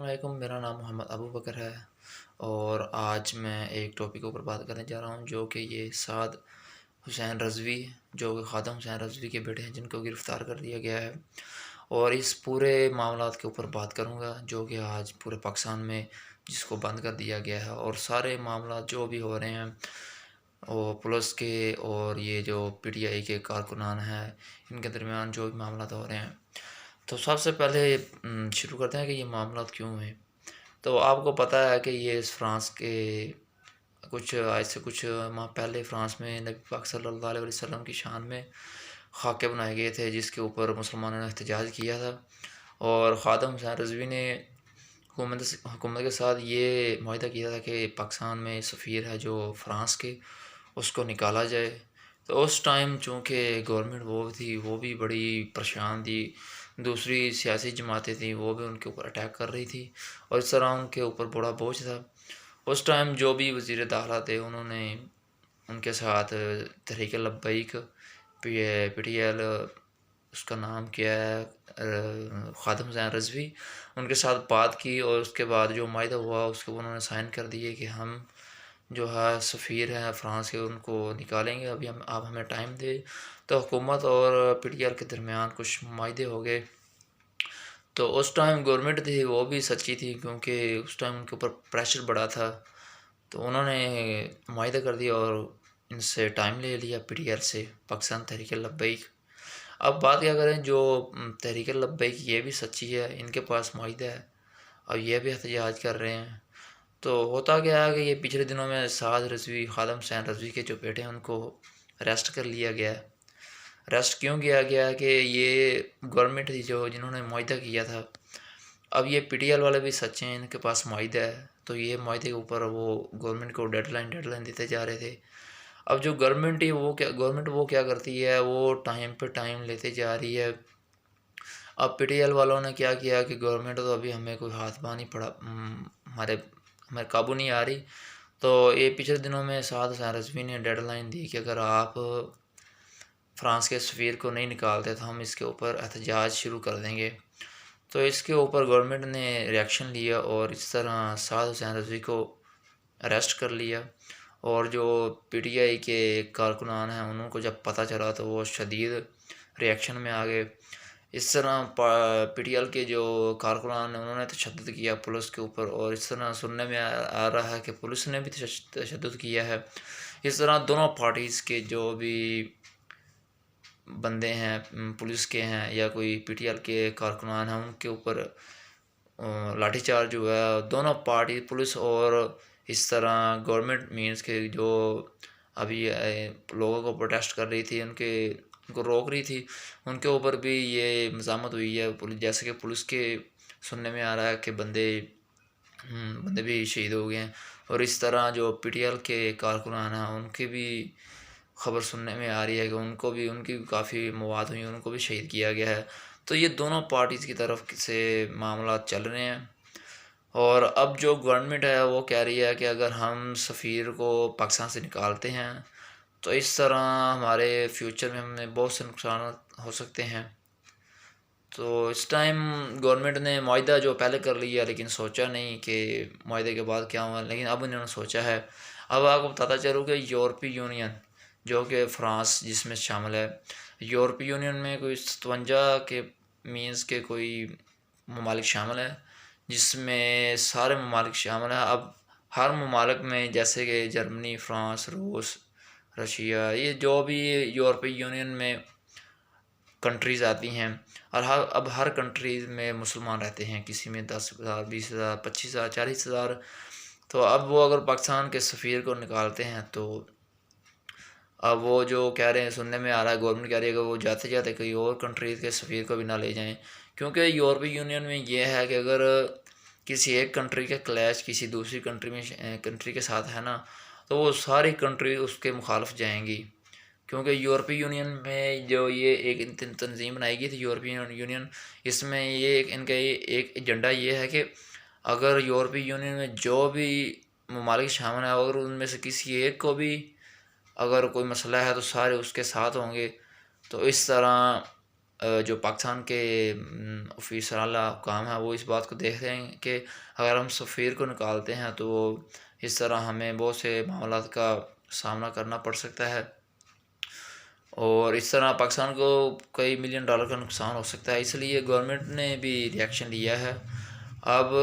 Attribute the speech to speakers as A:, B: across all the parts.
A: علیکم، میرا نام محمد ابو بکر ہے اور آج میں ایک ٹاپک کے اوپر بات کرنے جا رہا ہوں جو کہ یہ سعد حسین رضوی جو کہ خادم حسین رضوی کے بیٹے ہیں جن کو گرفتار کر لیا گیا ہے، اور اس پورے معاملات کے اوپر بات کروں گا جو کہ آج پورے پاکستان میں جس کو بند کر دیا گیا ہے، اور سارے معاملات جو بھی ہو رہے ہیں اور پولیس کے اور یہ جو پی ٹی آئی کے کارکنان ہیں ان کے درمیان جو بھی معاملات ہو رہے ہیں، تو سب سے پہلے شروع کرتے ہیں کہ یہ معاملات کیوں ہوئے۔ تو آپ کو پتہ ہے کہ یہ فرانس کے آج سے کچھ ماہ پہلے فرانس میں نبی پاک صلی اللہ علیہ وسلم کی شان میں خاکے بنائے گئے تھے جس کے اوپر مسلمانوں نے احتجاج کیا تھا، اور خادم حسین رضوی نے حکومت کے ساتھ یہ معاہدہ کیا تھا کہ پاکستان میں سفیر ہے جو فرانس کے، اس کو نکالا جائے۔ تو اس ٹائم چونکہ گورنمنٹ وہ بھی بڑی پریشان تھی، دوسری سیاسی جماعتیں تھیں وہ بھی ان کے اوپر اٹیک کر رہی تھی، اور اس طرح ان کے اوپر بڑا بوجھ تھا۔ اس ٹائم جو بھی وزیر داخلہ تھے انہوں نے ان کے ساتھ Tehreek Labbaik P T L, اس کا نام کیا ہے، خادم حسین رضوی، ان کے ساتھ بات کی، اور اس کے بعد جو معاہدہ ہوا اس کے انہوں نے سائن کر دیے کہ ہم جو ہے سفیر ہیں فرانس کے ان کو نکالیں گے، ابھی آپ ہمیں ٹائم دے۔ تو حکومت اور پی ٹی آر کے درمیان کچھ معاہدے ہو گئے۔ تو اس ٹائم گورنمنٹ تھی وہ بھی سچی تھی کیونکہ اس ٹائم ان کے اوپر پریشر بڑا تھا، تو انہوں نے معاہدہ کر دیا اور ان سے ٹائم لے لیا پی ٹی آر سے، پاکستان تحریک لبیک۔ اب بات کیا کریں، جو تحریک لبیک یہ بھی سچی ہے، ان کے پاس معاہدہ ہے، اب یہ بھی احتجاج کر رہے ہیں۔ تو ہوتا کیا ہے کہ یہ پچھلے دنوں میں سعد رضوی، خادم حسین رضوی کے جو بیٹے ہیں ان کو اریسٹ کر لیا گیا ہے۔ اریسٹ کیوں کیا گیا کہ یہ گورنمنٹ تھی جنہوں نے معاہدہ کیا تھا۔ اب یہ پی ٹی ایل والے بھی سچے ہیں، ان کے پاس معاہدہ ہے، تو یہ معاہدے کے اوپر وہ گورنمنٹ کو ڈیڈ لائن دیتے جا رہے تھے۔ اب جو گورنمنٹ وہ کیا کرتی ہے، وہ ٹائم پہ ٹائم لیتے جا رہی ہے۔ اب پی ٹی ایل والوں نے کیا کیا کہ گورنمنٹ تو ابھی ہمیں کوئی ہاتھ پاؤں نہیں پڑا، ہمارے قابو نہیں آ رہی، تو یہ پچھلے دنوں میں سعد حسین رضوی نے ڈیڈ لائن دی کہ اگر آپ فرانس کے سفیر کو نہیں نکالتے تو ہم اس کے اوپر احتجاج شروع کر دیں گے۔ تو اس کے اوپر گورنمنٹ نے ریئیکشن لیا اور اس طرح سعد حسین رضوی کو اریسٹ کر لیا، اور جو پی ٹی آئی کے کارکنان ہیں انہوں کو جب پتہ چلا تو وہ شدید ریئیکشن میں آ گئے۔ اس طرح پی ٹی ایل کے جو کارکنان ہیں انہوں نے تشدد کیا پولیس کے اوپر، اور اس طرح سننے میں آ رہا ہے کہ پولیس نے بھی تشدد کیا ہے۔ اس طرح دونوں پارٹیز کے جو بھی بندے ہیں، پولیس کے ہیں یا کوئی پی ٹی ایل کے کارکنان ہیں، ان کے اوپر لاٹھی چارج ہوا ہے۔ دونوں پارٹی پولیس اور اس طرح گورنمنٹ مینس کے جو ابھی لوگوں کو پروٹیسٹ کر رہی تھی ان کو روک رہی تھی، ان کے اوپر بھی یہ مزاحمت ہوئی ہے۔ جیسے کہ پولیس کے سننے میں آ رہا ہے کہ بندے بھی شہید ہو گئے ہیں، اور اس طرح جو پی ٹی ایل کے کارکنان ہیں ان کی بھی خبر سننے میں آ رہی ہے کہ ان کی کافی مواد ہوئی، ان کو بھی شہید کیا گیا ہے۔ تو یہ دونوں پارٹیز کی طرف سے معاملات چل رہے ہیں، اور اب جو گورنمنٹ ہے وہ کہہ رہی ہے کہ اگر ہم سفیر کو پاکستان سے نکالتے ہیں تو اس طرح ہمارے فیوچر میں ہمیں بہت سے نقصانات ہو سکتے ہیں۔ تو اس ٹائم گورنمنٹ نے معاہدہ جو پہلے کر لیا لیکن سوچا نہیں کہ معاہدے کے بعد کیا ہوا، لیکن اب انہوں نے سوچا ہے۔ اب آپ کو بتاتا چلوں کہ یورپی یونین جو کہ فرانس جس میں شامل ہے، یورپی یونین میں کوئی 57 کے مینس کے کوئی ممالک شامل ہیں، جس میں سارے ممالک شامل ہیں۔ اب ہر ممالک میں جیسے کہ جرمنی، فرانس، روس، رشیا، یہ جو بھی یورپی یونین میں کنٹریز آتی ہیں، اور اب ہر کنٹریز میں مسلمان رہتے ہیں، کسی میں 10,000، 20,000، 25,000، 40,000۔ تو اب وہ اگر پاکستان کے سفیر کو نکالتے ہیں تو اب وہ جو کہہ رہے ہیں، سننے میں آ رہا ہے گورنمنٹ کہہ رہی ہے کہ وہ جاتے جاتے کئی اور کنٹریز کے سفیر کو بھی نہ لے جائیں، کیونکہ یورپی یونین میں یہ ہے کہ اگر کسی ایک کنٹری کے کلیش کسی دوسری کنٹری کے ساتھ ہے نا، تو وہ ساری کنٹری اس کے مخالف جائیں گی، کیونکہ یورپی یونین میں جو یہ ایک تنظیم بنائی گئی تھی یورپی یونین، اس میں ان کا ایک ایجنڈا یہ ہے کہ اگر یورپی یونین میں جو بھی ممالک شامل ہیں، اگر ان میں سے کسی ایک کو بھی اگر کوئی مسئلہ ہے تو سارے اس کے ساتھ ہوں گے۔ تو اس طرح جو پاکستان کے آفیسر اعلیٰ حکام ہیں وہ اس بات کو دیکھ رہے ہیں کہ اگر ہم سفیر کو نکالتے ہیں تو اس طرح ہمیں بہت سے معاملات کا سامنا کرنا پڑ سکتا ہے، اور اس طرح پاکستان کو کئی ملین ڈالر کا نقصان ہو سکتا ہے۔ اس لیے گورنمنٹ نے بھی ری ایکشن لیا ہے۔ اب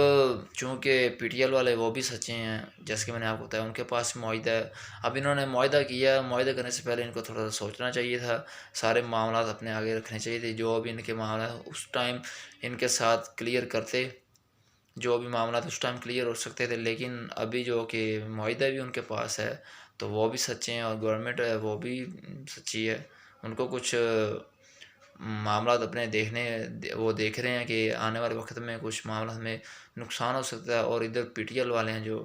A: چونکہ پی ٹی ایل والے وہ بھی سچے ہیں، جیسے کہ میں نے آپ کو بتایا ان کے پاس معاہدہ ہے۔ اب انہوں نے معاہدہ کیا، معاہدہ کرنے سے پہلے ان کو تھوڑا سا سوچنا چاہیے تھا، سارے معاملات اپنے آگے رکھنے چاہیے تھے، جو بھی ان کے معاملات اس ٹائم ان کے ساتھ کلیئر کرتے، جو بھی معاملات اس ٹائم کلیئر ہو سکتے تھے۔ لیکن ابھی جو کہ معاہدہ بھی ان کے پاس ہے تو وہ بھی سچے ہیں، اور گورنمنٹ ہے وہ بھی سچی ہے۔ ان کو کچھ معاملات اپنے وہ دیکھ رہے ہیں کہ آنے والے وقت میں کچھ معاملات میں نقصان ہو سکتا ہے، اور ادھر پی ٹی ایل والے ہیں جو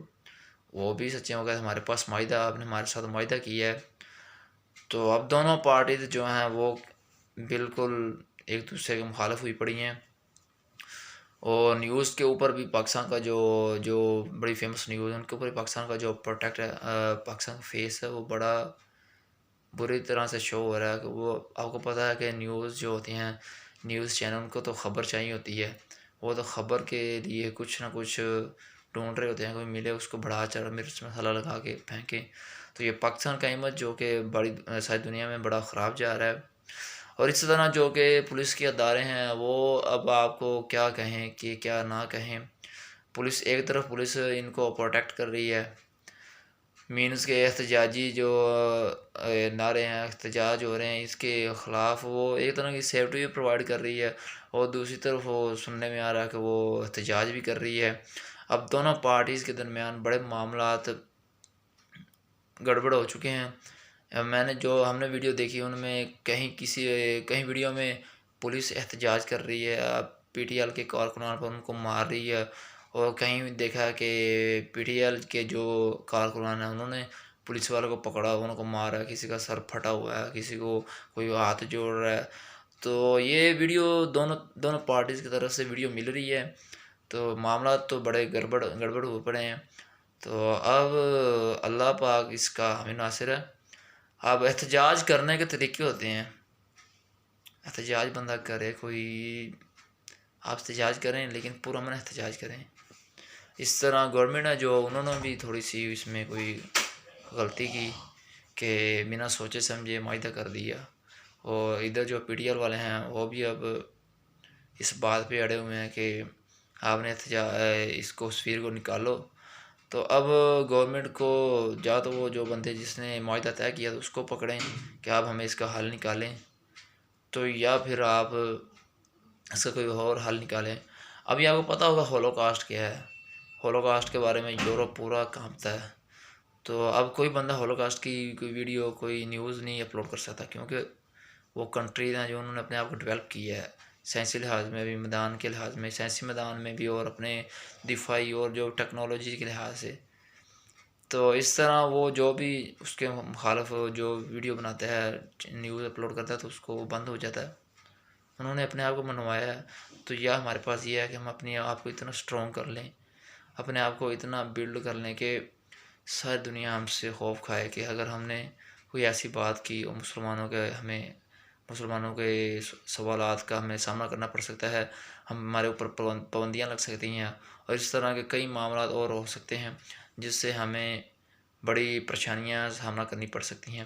A: وہ بھی سچے ہو گئے، ہمارے پاس معاہدہ، آپ نے ہمارے ساتھ معاہدہ کیا ہے۔ تو اب دونوں پارٹیز جو ہیں وہ بالکل ایک دوسرے کے مخالف ہوئی پڑی ہیں، اور نیوز کے اوپر بھی پاکستان کا جو بڑی فیمس نیوز ہے ان کے اوپر پاکستان کا جو پروٹیکٹ ہے، پاکستان کا فیس ہے، وہ بڑا بری طرح سے شو ہو رہا ہے کہ وہ آپ کو پتہ ہے کہ نیوز جو ہوتی ہیں، نیوز چینل، ان کو تو خبر چاہیے ہوتی ہے، وہ تو خبر کے لیے کچھ نہ کچھ ڈھونڈ رہے ہوتے ہیں، کوئی ملے اس کو بڑھا چڑھا مرچ مسالہ لگا کے پھینکیں۔ تو یہ پاکستان کا امیج جو کہ بڑی ساری دنیا میں بڑا خراب جا رہا ہے۔ اور اس طرح جو کہ پولیس کے ادارے ہیں وہ اب آپ کو کیا کہیں کہ کیا نہ کہیں، پولیس ایک طرف پولیس ان کو پروٹیکٹ کر رہی ہے، مینز کے احتجاجی جو نعرے ہیں، احتجاج ہو رہے ہیں اس کے خلاف، وہ ایک طرح کی سیفٹی بھی پرووائڈ کر رہی ہے، اور دوسری طرف وہ سننے میں آ رہا ہے کہ وہ احتجاج بھی کر رہی ہے۔ اب دونوں پارٹیز کے درمیان بڑے معاملات گڑبڑ ہو چکے ہیں۔ ہم نے ویڈیو دیکھی ان میں کہیں ویڈیو میں پولیس احتجاج کر رہی ہے، پی ٹی ایل کے کارکنان پر ان کو مار رہی ہے، اور کہیں دیکھا کہ پی ٹی ایل کے جو کارکنان ہیں انہوں نے پولیس والوں کو پکڑا، انہوں کو مارا، کسی کا سر پھٹا ہوا ہے، کسی کو کوئی ہاتھ جوڑ رہا ہے۔ تو یہ ویڈیو دونوں پارٹیز کی طرف سے ویڈیو مل رہی ہے، تو معاملات تو بڑے گڑبڑ ہو پڑے ہیں۔ تو اب اللہ پاک اس کا ہمیں ناصر ہے۔ اب احتجاج کرنے کے طریقے ہوتے ہیں، احتجاج بندہ کرے، آپ احتجاج کریں لیکن پرامن احتجاج کریں۔ اس طرح گورنمنٹ ہے جو انہوں نے بھی تھوڑی سی اس میں کوئی غلطی کی کہ بنا سوچے سمجھے معاہدہ کر دیا، اور ادھر جو پی ٹی ایل والے ہیں وہ بھی اب اس بات پہ اڑے ہوئے ہیں کہ آپ نے اس کو سفیر کو نکالو۔ تو اب گورنمنٹ کو تو وہ جو بندے جس نے معاہدہ طے کیا تو اس کو پکڑیں کہ آپ ہمیں اس کا حل نکالیں، تو یا پھر آپ اس کا کوئی اور حل نکالیں۔ اب یہ آپ کو پتہ ہوگا ہولو کاسٹ کیا ہے، ہولو کاسٹ کے بارے میں یورپ پورا کانپتا ہے۔ تو اب کوئی بندہ ہولو کاسٹ کی کوئی ویڈیو، کوئی نیوز نہیں اپلوڈ کر سکتا، کیونکہ وہ کنٹریز ہیں جو انہوں نے اپنے آپ کو ڈیولپ کیا ہے، سائنسی لحاظ میں بھی، میدان کے لحاظ میں، سائنسی میدان میں بھی، اور اپنے دفاعی اور جو ٹیکنالوجی کے لحاظ سے۔ تو اس طرح وہ جو بھی اس کے مخالف جو ویڈیو بناتا ہے، نیوز اپلوڈ کرتا ہے، تو اس کو وہ بند ہو جاتا ہے۔ انہوں نے اپنے آپ کو منوایا ہے، تو یا ہمارے پاس یہ ہے کہ ہم اپنے آپ کو اتنا اسٹرانگ کر لیں، اپنے آپ کو اتنا بلڈ کر لیں کہ ساری دنیا ہم سے خوف کھائے کہ اگر ہم نے کوئی ایسی بات کی اور مسلمانوں کے سوالات کا ہمیں سامنا کرنا پڑ سکتا ہے، ہمارے اوپر پابندیاں لگ سکتی ہیں، اور اس طرح کے کئی معاملات اور ہو سکتے ہیں جس سے ہمیں بڑی پریشانیاں سامنا کرنی پڑ سکتی ہیں۔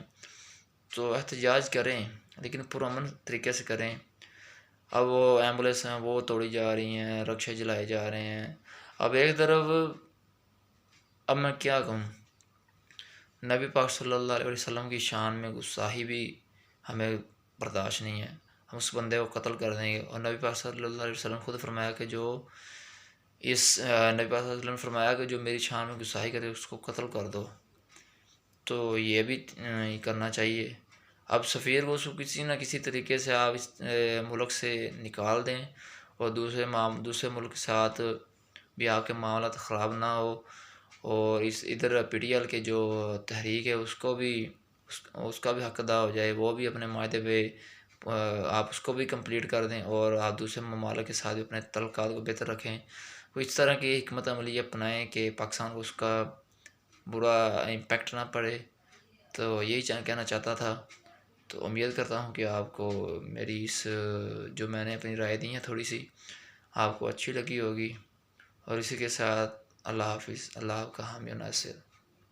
A: تو احتجاج کریں لیکن پرامن طریقے سے کریں۔ اب وہ ایمبولینس ہیں وہ توڑی جا رہی ہیں، رکشے جلائے جا رہے ہیں۔ اب ایک طرف، اب میں کیا کہوں، نبی پاک صلی اللہ علیہ وسلم کی شان میں گستاخی بھی ہمیں برداشت نہیں ہے، ہم اس بندے کو قتل کر دیں گے۔ اور نبی پاک صلی اللہ علیہ وسلم خود فرمایا کہ نبی پاک صلی اللہ علیہ وسلم نے فرمایا کہ جو میری شان میں گستاخی کرے اس کو قتل کر دو۔ تو یہ بھی کرنا چاہیے۔ اب سفیر کو کسی نہ کسی طریقے سے آپ اس ملک سے نکال دیں، اور دوسرے ملک کے ساتھ بھی آپ کے معاملات خراب نہ ہو، اور ادھر پی ٹی ایل کے جو تحریک ہے اس کا بھی حق ادا ہو جائے، وہ بھی اپنے معاہدے پہ آپ اس کو بھی کمپلیٹ کر دیں، اور آپ دوسرے ممالک کے ساتھ بھی اپنے تعلقات کو بہتر رکھیں۔ وہ اس طرح کی حکمت عملی اپنائیں کہ پاکستان کو اس کا برا امپیکٹ نہ پڑے۔ تو یہی کہنا چاہتا تھا۔ تو امید کرتا ہوں کہ آپ کو میری اس جو میں نے اپنی رائے دی ہیں تھوڑی سی آپ کو اچھی لگی ہوگی، اور اسی کے ساتھ اللہ حافظ، اللہ آپ کا حامی و ناصر۔